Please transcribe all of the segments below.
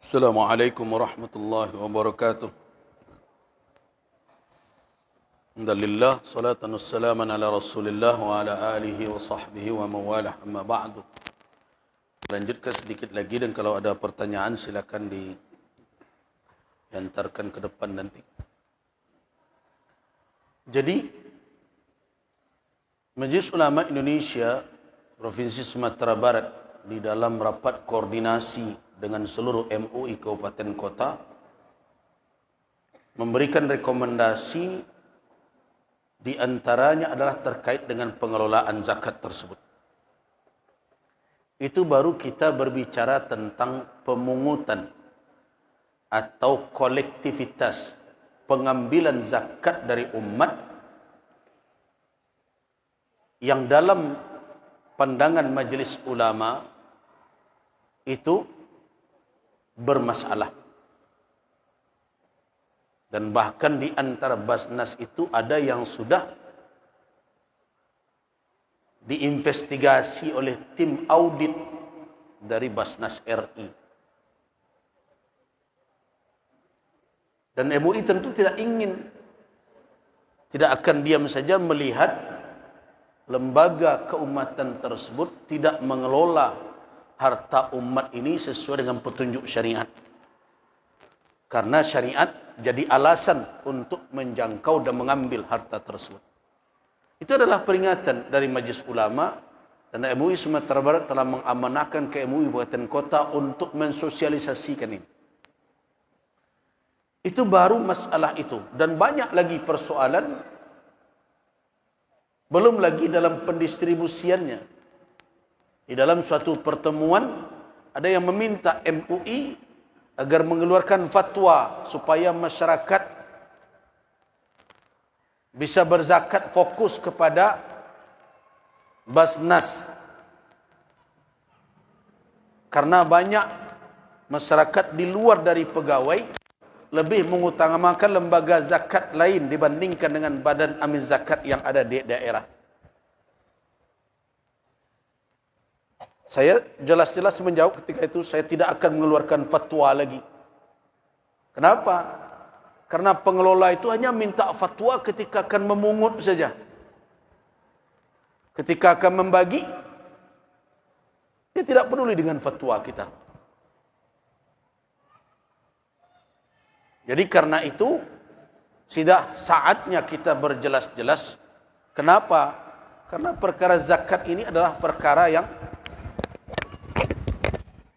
Assalamualaikum warahmatullahi wabarakatuh. Alhamdulillah, salatan wassalaman ala rasulillah wa ala alihi wa sahbihi wa mawalah, amma ba'du. Lanjutkan sedikit lagi, dan kalau ada pertanyaan silakan diantarkan ke depan nanti. Jadi, Majelis Ulama Indonesia Provinsi Sumatera Barat di dalam rapat koordinasi dengan seluruh MUI kabupaten kota memberikan rekomendasi, di antaranya adalah terkait dengan pengelolaan zakat tersebut. Itu baru kita berbicara tentang pemungutan atau kolektivitas pengambilan zakat dari umat yang dalam pandangan majelis ulama itu bermasalah. Dan bahkan di antara Basnas itu ada yang sudah diinvestigasi oleh tim audit dari Basnas RI. Dan MUI tentu tidak akan diam saja melihat lembaga keumatan tersebut tidak mengelola harta umat ini sesuai dengan petunjuk syariat. Karena syariat jadi alasan untuk menjangkau dan mengambil harta tersebut. Itu adalah peringatan dari Majelis Ulama, dan MUI Sumatera Barat telah mengamanahkan ke MUI Kabupaten Kota untuk mensosialisasikan ini. Itu baru masalah itu, dan banyak lagi persoalan, belum lagi dalam pendistribusiannya. Di dalam suatu pertemuan ada yang meminta MUI agar mengeluarkan fatwa supaya masyarakat bisa berzakat fokus kepada Basnas. Karena banyak masyarakat di luar dari pegawai lebih mengutamakan lembaga zakat lain dibandingkan dengan badan amil zakat yang ada di daerah. Saya jelas-jelas menjawab ketika itu, saya tidak akan mengeluarkan fatwa lagi. Kenapa? Karena pengelola itu hanya minta fatwa ketika akan memungut saja. Ketika akan membagi, dia tidak peduli dengan fatwa kita. Jadi karena itu, sudah saatnya kita berjelas-jelas. Kenapa? Karena perkara zakat ini adalah perkara yang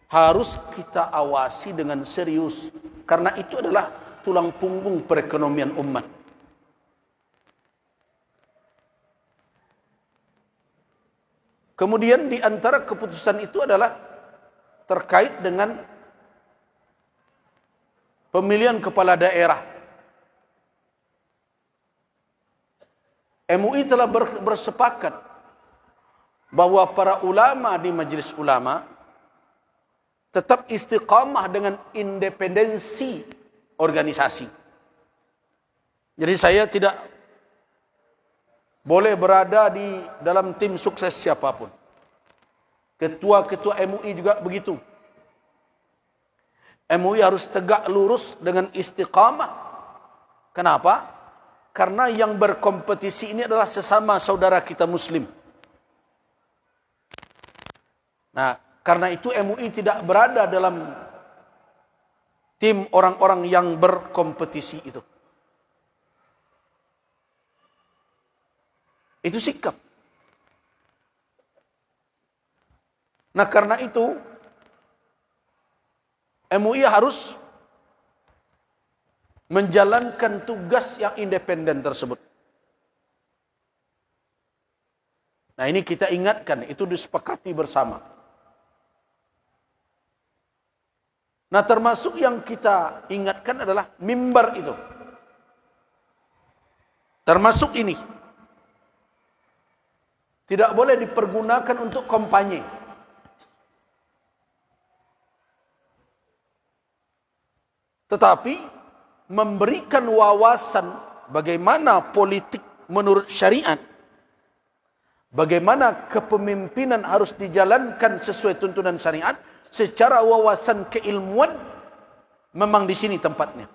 harus kita awasi dengan serius. Karena itu adalah tulang punggung perekonomian umat. Kemudian di antara keputusan itu adalah terkait dengan pemilihan kepala daerah. MUI telah bersepakat bahwa para ulama di Majelis Ulama tetap istiqamah dengan independensi organisasi. Jadi saya tidak boleh berada di dalam tim sukses siapapun. Ketua-ketua MUI juga begitu. MUI harus tegak lurus dengan istiqamah. Kenapa? Karena yang berkompetisi ini adalah sesama saudara kita Muslim. Nah, karena itu MUI tidak berada dalam tim orang-orang yang berkompetisi itu. Itu sikap. Nah, karena itu MUI harus menjalankan tugas yang independen tersebut. Nah, ini kita ingatkan, itu disepakati bersama. Nah, termasuk yang kita ingatkan adalah mimbar itu. Termasuk ini. Tidak boleh dipergunakan untuk kampanye. Tetapi memberikan wawasan bagaimana politik menurut syariat, bagaimana kepemimpinan harus dijalankan sesuai tuntunan syariat, secara wawasan keilmuan, Memang di sini tempatnya.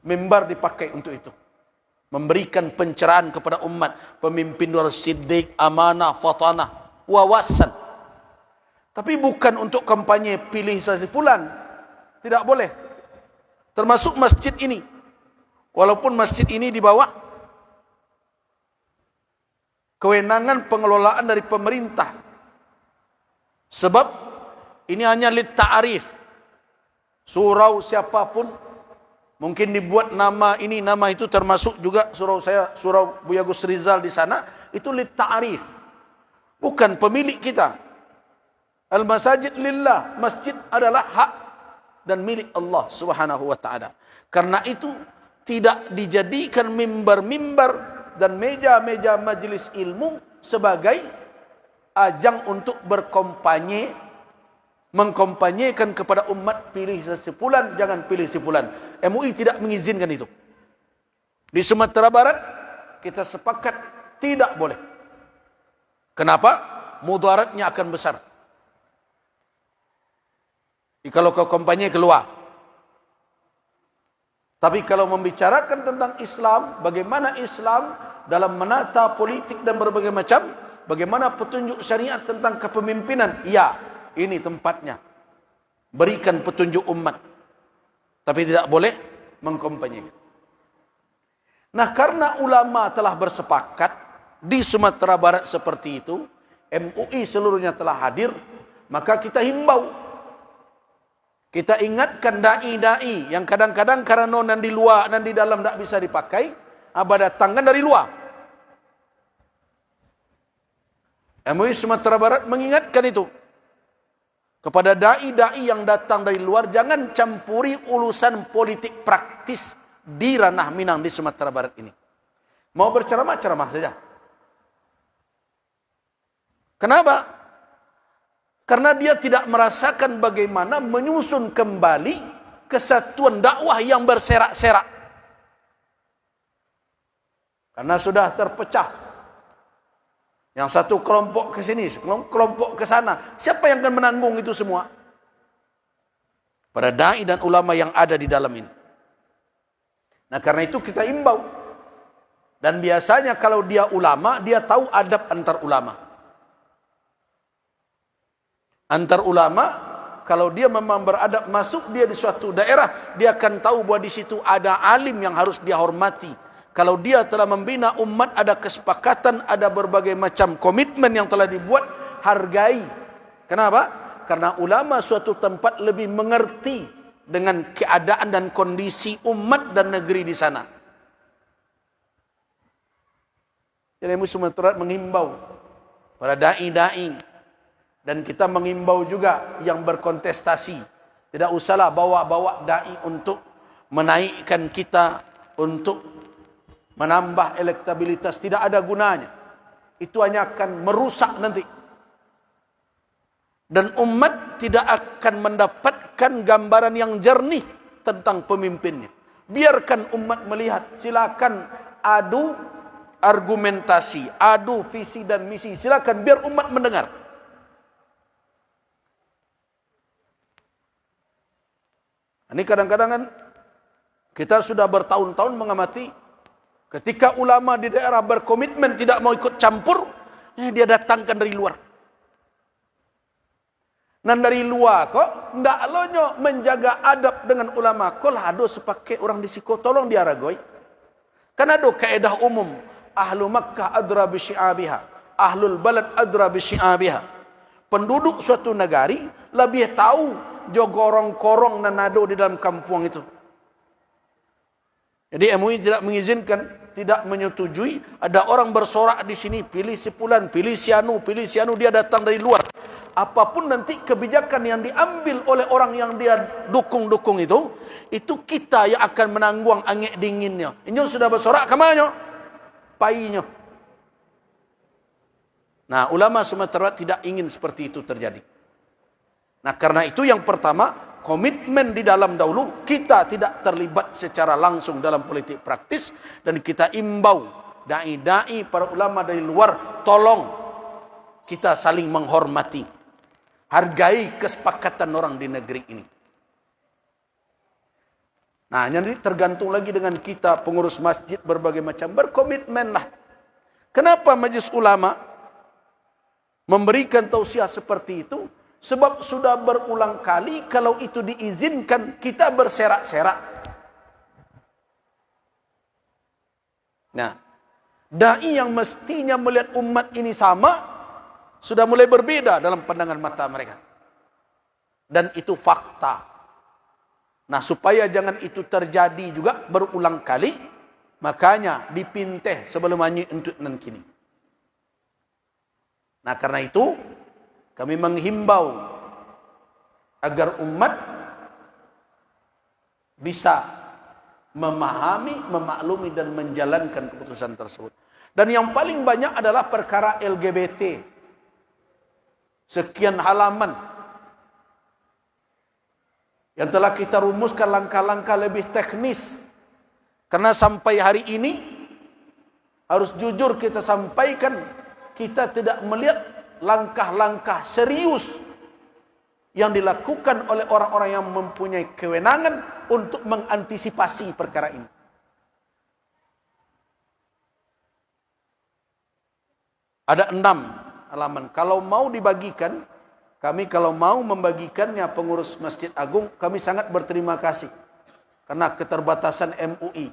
Mimbar dipakai untuk itu. Memberikan pencerahan kepada umat. Pemimpin harus siddiq, amanah, fatanah, wawasan. Tapi bukan untuk kampanye pilih saja fulan. Tidak boleh. Termasuk masjid ini. Walaupun masjid ini di bawah kewenangan pengelolaan dari pemerintah. Sebab ini hanya lit ta'arif. Surau siapapun mungkin dibuat nama ini nama itu, termasuk juga surau saya, surau Buya Gus Rizal di sana, itu lit ta'arif. Bukan pemilik kita. Al-masajid lillah, masjid adalah hak dan milik Allah Subhanahu wa taala. Karena itu tidak dijadikan mimbar-mimbar dan meja-meja majelis ilmu sebagai ajang untuk berkampanye, mengkampanyekan kepada umat pilih si fulan, jangan pilih si fulan. MUI tidak mengizinkan itu. Di Sumatera Barat kita sepakat tidak boleh. Kenapa? Mudaratnya akan besar. Kalau kau kampanye keluar. Tapi kalau membicarakan tentang Islam, bagaimana Islam dalam menata politik dan berbagai macam, bagaimana petunjuk syariat tentang kepemimpinan, ya, ini tempatnya. Berikan petunjuk umat. Tapi tidak boleh mengkampanyekan. Nah, karena ulama telah bersepakat di Sumatera Barat seperti itu, MUI seluruhnya telah hadir, maka kita himbau. Kita ingatkan da'i-da'i yang kadang-kadang karena non di luar dan di dalam tidak bisa dipakai, datangkan dari luar. MUI Sumatera Barat mengingatkan itu. Kepada da'i-da'i yang datang dari luar, jangan campuri urusan politik praktis di ranah Minang di Sumatera Barat ini. Mau berceramah, ceramah saja. Kenapa? Karena dia tidak merasakan bagaimana menyusun kembali kesatuan dakwah yang berserak-serak. Karena sudah terpecah. Yang satu kelompok ke sini, kelompok ke sana. Siapa yang akan menanggung itu semua? Para dai dan ulama yang ada di dalam ini. Nah, karena itu kita imbau. Dan biasanya kalau dia ulama, dia tahu adab antar ulama. Antar ulama, kalau dia memang beradab masuk dia di suatu daerah, dia akan tahu bahwa di situ ada alim yang harus dia hormati. Kalau dia telah membina umat, ada kesepakatan, ada berbagai macam komitmen yang telah dibuat, hargai. Kenapa? Karena ulama suatu tempat lebih mengerti dengan keadaan dan kondisi umat dan negeri di sana. Jadi MUI Sumatera menghimbau para da'i-da'i, dan kita mengimbau juga yang berkontestasi. Tidak usahlah bawa-bawa da'i untuk menaikkan kita, untuk menambah elektabilitas. Tidak ada gunanya. Itu hanya akan merusak nanti. Dan umat tidak akan mendapatkan gambaran yang jernih tentang pemimpinnya. Biarkan umat melihat. Silakan adu argumentasi, adu visi dan misi. Silakan biar umat mendengar. Ini kadang-kadang kan kita sudah bertahun-tahun mengamati ketika ulama di daerah berkomitmen tidak mau ikut campur, dia datangkan dari luar. Dan dari luar kok ndak lonyo menjaga adab dengan ulama. Kok lah ado sepakai orang di siko tolong diaragoi. Kan ada kaedah umum, ahlu Makkah adra bi syi'abiha, ahlul balad adra bi syi'abiha. Penduduk suatu negari lebih tahu jogorong-korong dan nado di dalam kampung itu. Jadi MUI tidak mengizinkan, tidak menyetujui ada orang bersorak di sini, pilih si fulan, pilih si anu, dia datang dari luar. Apapun nanti kebijakan yang diambil oleh orang yang dia dukung-dukung itu kita yang akan menanggung angin dinginnya. Ini sudah bersorak kemana? Painya. Nah, ulama Sumatera tidak ingin seperti itu terjadi. Nah, karena itu yang pertama, komitmen di dalam dahulu, kita tidak terlibat secara langsung dalam politik praktis, dan kita imbau da'i-da'i, para ulama dari luar, tolong kita saling menghormati, hargai kesepakatan orang di negeri ini. Nah, jadi tergantung lagi dengan kita pengurus masjid berbagai macam, berkomitmenlah. Kenapa Majelis Ulama memberikan tausiah seperti itu? Sebab sudah berulang kali kalau itu diizinkan kita berserak-serak. Nah, dai yang mestinya melihat umat ini sama sudah mulai berbeda dalam pandangan mata mereka. Dan itu fakta. Nah, supaya jangan itu terjadi juga berulang kali, makanya dipinteh sebelum anjing untuk nan kini. Nah, karena itu kami menghimbau agar umat bisa memahami, memaklumi dan menjalankan keputusan tersebut. Dan yang paling banyak adalah perkara LGBT. Sekian halaman yang telah kita rumuskan langkah-langkah lebih teknis. Karena sampai hari ini, harus jujur kita sampaikan, kita tidak melihat langkah-langkah serius yang dilakukan oleh orang-orang yang mempunyai kewenangan untuk mengantisipasi perkara ini. Ada 6 halaman. Kalau mau dibagikan, kami kalau mau membagikannya pengurus Masjid Agung, kami sangat berterima kasih. Karena keterbatasan MUI.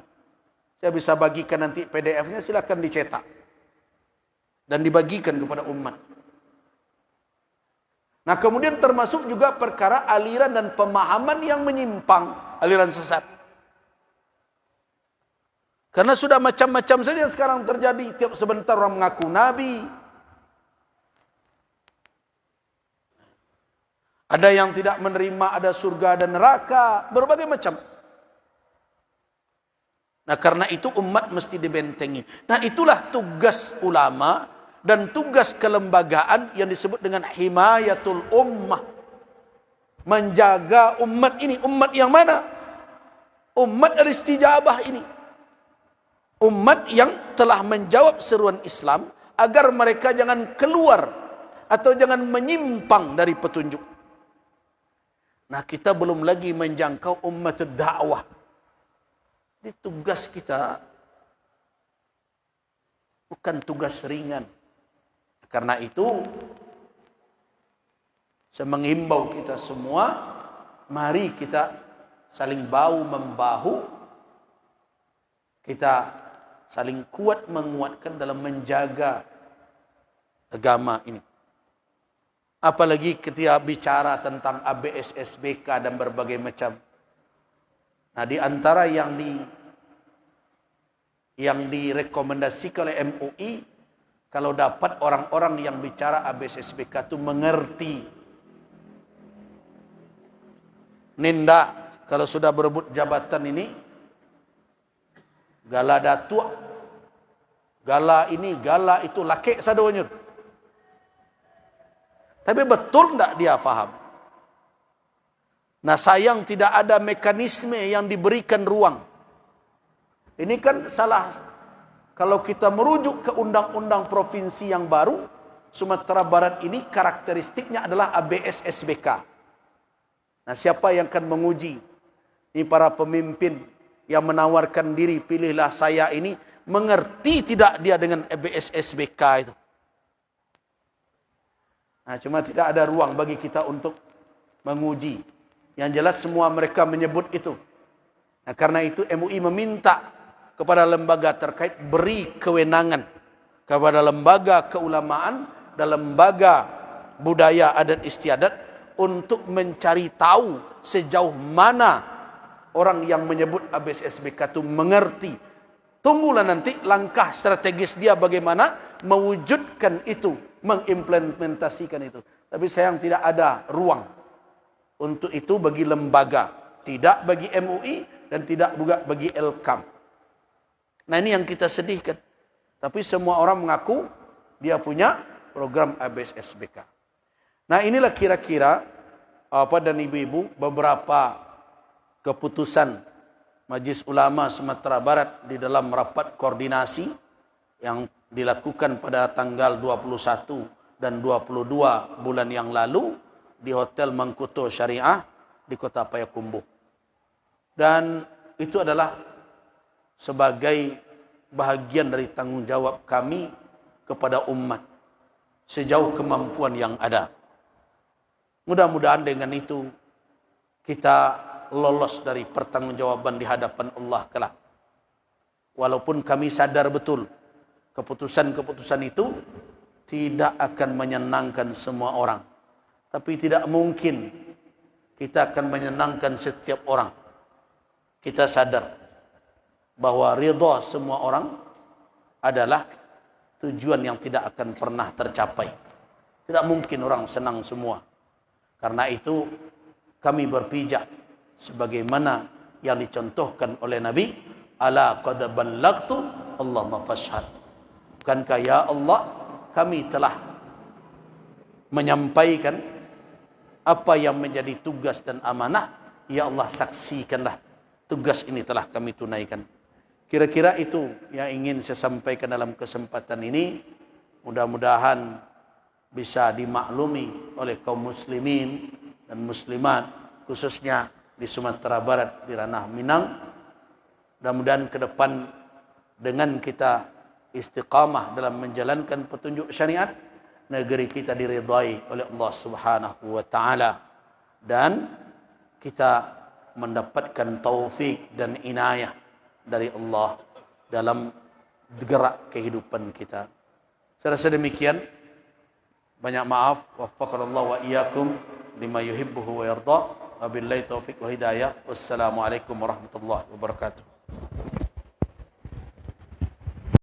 Saya bisa bagikan nanti PDF-nya, silakan dicetak. Dan dibagikan kepada umat. Nah, kemudian termasuk juga perkara aliran dan pemahaman yang menyimpang, aliran sesat. Karena sudah macam-macam saja yang sekarang terjadi. Tiap sebentar orang mengaku nabi. Ada yang tidak menerima ada surga dan neraka, berbagai macam. Nah, karena itu umat mesti dibentengi. Nah, itulah tugas ulama dan tugas kelembagaan yang disebut dengan himayatul ummah. Menjaga umat ini. Umat yang mana? Umat al-istijabah ini. Umat yang telah menjawab seruan Islam agar mereka jangan keluar atau jangan menyimpang dari petunjuk. Nah, kita belum lagi menjangkau umat dakwah. Ini tugas kita bukan tugas ringan. Karena itu saya menghimbau kita semua, mari kita saling bahu membahu, kita saling kuat menguatkan dalam menjaga agama ini. Apalagi ketika bicara tentang ABS, SBK dan berbagai macam. Nah, di antara yang direkomendasikan oleh MUI, kalau dapat orang-orang yang bicara ABS, SBK itu mengerti. Ninda, kalau sudah berebut jabatan ini, gala datuk, gala ini, gala itu, laki sadonya. Tapi betul tidak dia faham? Nah, sayang tidak ada mekanisme yang diberikan ruang. Ini kan salah. Kalau kita merujuk ke undang-undang provinsi yang baru, Sumatera Barat ini karakteristiknya adalah ABS SBK. Nah, siapa yang akan menguji? Ini para pemimpin yang menawarkan diri, pilihlah saya ini, mengerti tidak dia dengan ABS SBK itu? Nah, cuma tidak ada ruang bagi kita untuk menguji. Yang jelas semua mereka menyebut itu. Nah, karena itu MUI meminta kepada lembaga terkait beri kewenangan kepada lembaga keulamaan dan lembaga budaya adat istiadat untuk mencari tahu sejauh mana orang yang menyebut ABS SBK itu mengerti. Tunggulah nanti langkah strategis dia bagaimana mewujudkan itu, mengimplementasikan itu. Tapi sayang tidak ada ruang untuk itu bagi lembaga, tidak bagi MUI dan tidak juga bagi Elkam. Nah, ini yang kita sedihkan. Tapi semua orang mengaku dia punya program ABS SBK. Nah, inilah kira-kira dan ibu-ibu beberapa keputusan Majelis Ulama Sumatera Barat di dalam rapat koordinasi yang dilakukan pada tanggal 21 dan 22 bulan yang lalu di Hotel Mangkuto Syariah di Kota Payakumbuh. Dan itu adalah sebagai bahagian dari tanggung jawab kami kepada umat sejauh kemampuan yang ada. Mudah-mudahan dengan itu kita lolos dari pertanggungjawaban di hadapan Allah kelak. Walaupun kami sadar betul keputusan-keputusan itu tidak akan menyenangkan semua orang. Tapi tidak mungkin kita akan menyenangkan setiap orang. Kita sadar bahwa ridha semua orang adalah tujuan yang tidak akan pernah tercapai. Tidak mungkin orang senang semua. Karena itu kami berpijak sebagaimana yang dicontohkan oleh Nabi, ala qad ballagtu Allahumma fashhad. Bukankah ya Allah, kami telah menyampaikan apa yang menjadi tugas dan amanah, ya Allah saksikanlah tugas ini telah kami tunaikan. Kira-kira itu yang ingin saya sampaikan dalam kesempatan ini. Mudah-mudahan bisa dimaklumi oleh kaum muslimin dan muslimat, khususnya di Sumatera Barat, di ranah Minang. Mudah-mudahan ke depan dengan kita istiqamah dalam menjalankan petunjuk syariat, negeri kita diridai oleh Allah Subhanahu wa taala dan kita mendapatkan taufik dan inayah dari Allah dalam gerak kehidupan kita. Saya rasa demikian. Banyak maaf. Waffaqanallahu wa iyyakum lima yuhibbuhu wa yarda. Wabillahi taufiq wa hidayah. Wassalamualaikum warahmatullahi wabarakatuh.